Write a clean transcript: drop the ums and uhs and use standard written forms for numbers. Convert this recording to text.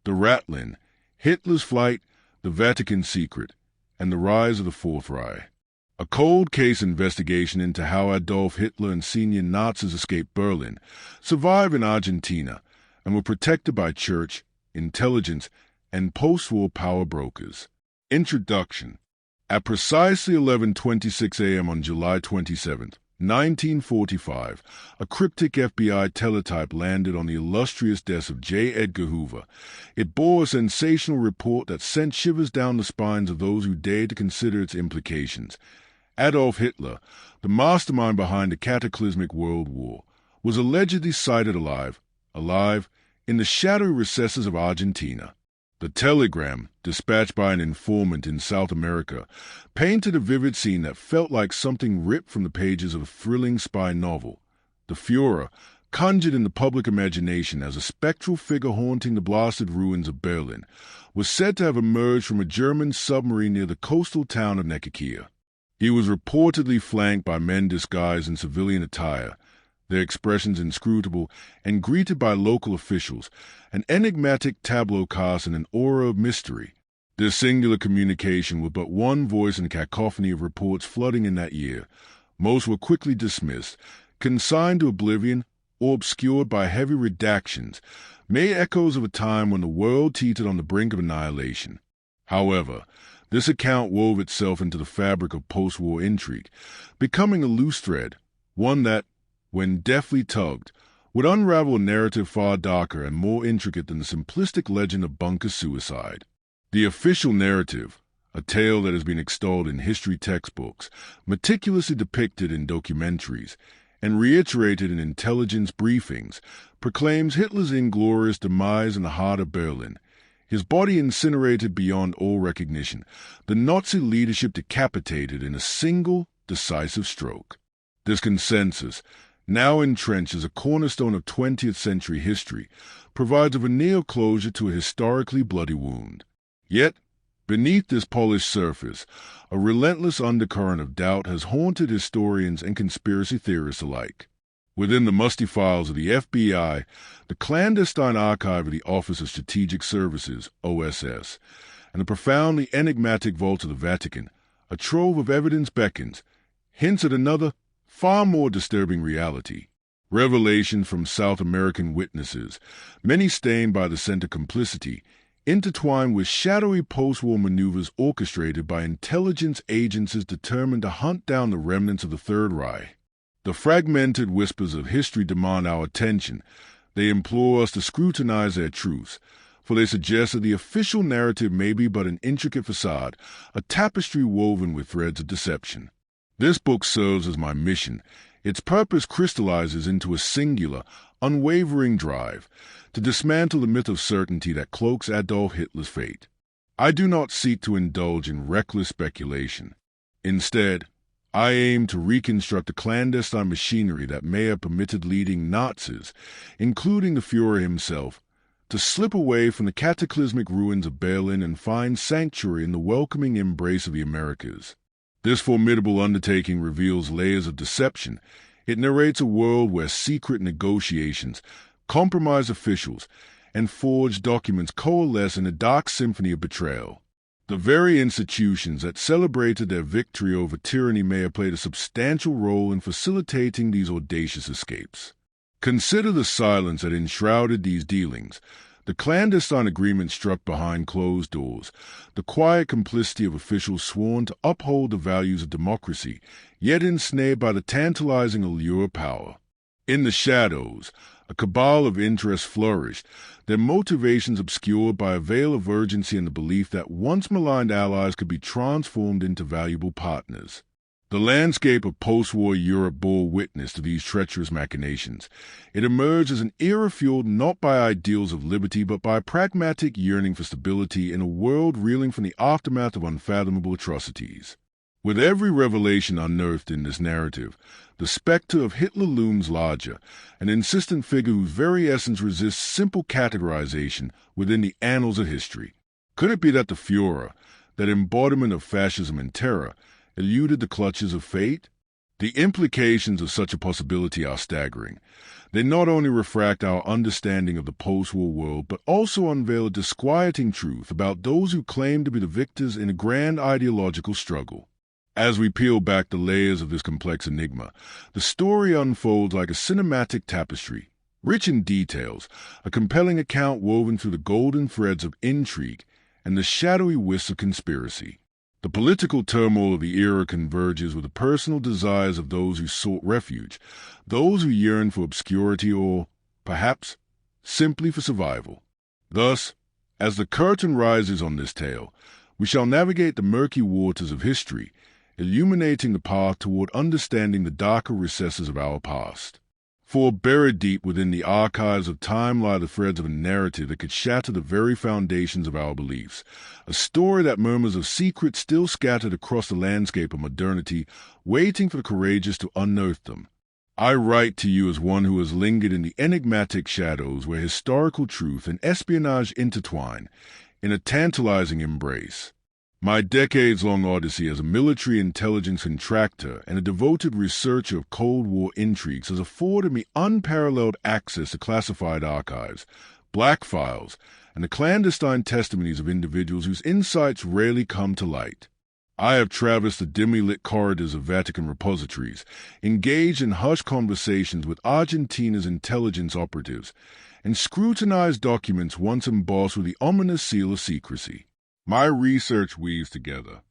The Ratlines, Hitler's Flight, the Vatican Secret, and the Rise of the Fourth Reich. A cold case investigation into how Adolf Hitler and senior Nazis escaped Berlin, survived in Argentina, and were protected by church, intelligence, and post-war power brokers. Introduction. At precisely 11:26 a.m. on July 27, 1945, a cryptic FBI teletype landed on the illustrious desk of J. Edgar Hoover. It bore a sensational report that sent shivers down the spines of those who dared to consider its implications. Adolf Hitler, the mastermind behind the cataclysmic World War, was allegedly sighted alive, in the shadowy recesses of Argentina. The telegram, dispatched by an informant in South America, painted a vivid scene that felt like something ripped from the pages of a thrilling spy novel. The Führer, conjured in the public imagination as a spectral figure haunting the blasted ruins of Berlin, was said to have emerged from a German submarine near the coastal town of Necokia. He was reportedly flanked by men disguised in civilian attire, their expressions inscrutable, and greeted by local officials, an enigmatic tableau cast in an aura of mystery. This singular communication with but one voice in a cacophony of reports flooding in that year. Most were quickly dismissed, consigned to oblivion, or obscured by heavy redactions, mere echoes of a time when the world teetered on the brink of annihilation. However, this account wove itself into the fabric of post-war intrigue, becoming a loose thread, one that, when deftly tugged, would unravel a narrative far darker and more intricate than the simplistic legend of bunker suicide. The official narrative, a tale that has been extolled in history textbooks, meticulously depicted in documentaries, and reiterated in intelligence briefings, proclaims Hitler's inglorious demise in the heart of Berlin, his body incinerated beyond all recognition, the Nazi leadership decapitated in a single, decisive stroke. This consensus, now entrenched as a cornerstone of 20th century history, provides a veneer closure to a historically bloody wound. Yet, beneath this polished surface, a relentless undercurrent of doubt has haunted historians and conspiracy theorists alike. Within the musty files of the FBI, the clandestine archive of the Office of Strategic Services, OSS, and the profoundly enigmatic vaults of the Vatican, a trove of evidence beckons, hints at another, far more disturbing reality. Revelations from South American witnesses, many stained by the scent of complicity, intertwined with shadowy post-war maneuvers orchestrated by intelligence agencies determined to hunt down the remnants of the Third Reich. The fragmented whispers of history demand our attention. They implore us to scrutinize their truths, for they suggest that the official narrative may be but an intricate facade, a tapestry woven with threads of deception. This book serves as my mission. Its purpose crystallizes into a singular, unwavering drive to dismantle the myth of certainty that cloaks Adolf Hitler's fate. I do not seek to indulge in reckless speculation. Instead, I aim to reconstruct the clandestine machinery that may have permitted leading Nazis, including the Führer himself, to slip away from the cataclysmic ruins of Berlin and find sanctuary in the welcoming embrace of the Americas. This formidable undertaking reveals layers of deception. It narrates a world where secret negotiations, compromised officials, and forged documents coalesce in a dark symphony of betrayal. The very institutions that celebrated their victory over tyranny may have played a substantial role in facilitating these audacious escapes. Consider the silence that enshrouded these dealings, the clandestine agreement struck behind closed doors, the quiet complicity of officials sworn to uphold the values of democracy, yet ensnared by the tantalizing allure of power. In the shadows, a cabal of interests flourished, their motivations obscured by a veil of urgency and the belief that once maligned allies could be transformed into valuable partners. The landscape of post-war Europe bore witness to these treacherous machinations. It emerged as an era fueled not by ideals of liberty but by a pragmatic yearning for stability in a world reeling from the aftermath of unfathomable atrocities. With every revelation unearthed in this narrative, the specter of Hitler looms larger, an insistent figure whose very essence resists simple categorization within the annals of history. Could it be that the Führer, that embodiment of fascism and terror, eluded the clutches of fate? The implications of such a possibility are staggering. They not only refract our understanding of the post-war world, but also unveil a disquieting truth about those who claim to be the victors in a grand ideological struggle. As we peel back the layers of this complex enigma, the story unfolds like a cinematic tapestry, rich in details, a compelling account woven through the golden threads of intrigue and the shadowy wisps of conspiracy. The political turmoil of the era converges with the personal desires of those who sought refuge, those who yearn for obscurity or, perhaps, simply for survival. Thus, as the curtain rises on this tale, we shall navigate the murky waters of history, illuminating the path toward understanding the darker recesses of our past. For buried deep within the archives of time lie the threads of a narrative that could shatter the very foundations of our beliefs, a story that murmurs of secrets still scattered across the landscape of modernity, waiting for the courageous to unearth them. I write to you as one who has lingered in the enigmatic shadows where historical truth and espionage intertwine in a tantalizing embrace. My decades-long odyssey as a military intelligence contractor and a devoted researcher of Cold War intrigues has afforded me unparalleled access to classified archives, black files, and the clandestine testimonies of individuals whose insights rarely come to light. I have traversed the dimly lit corridors of Vatican repositories, engaged in hushed conversations with Argentina's intelligence operatives, and scrutinized documents once embossed with the ominous seal of secrecy. My research weaves together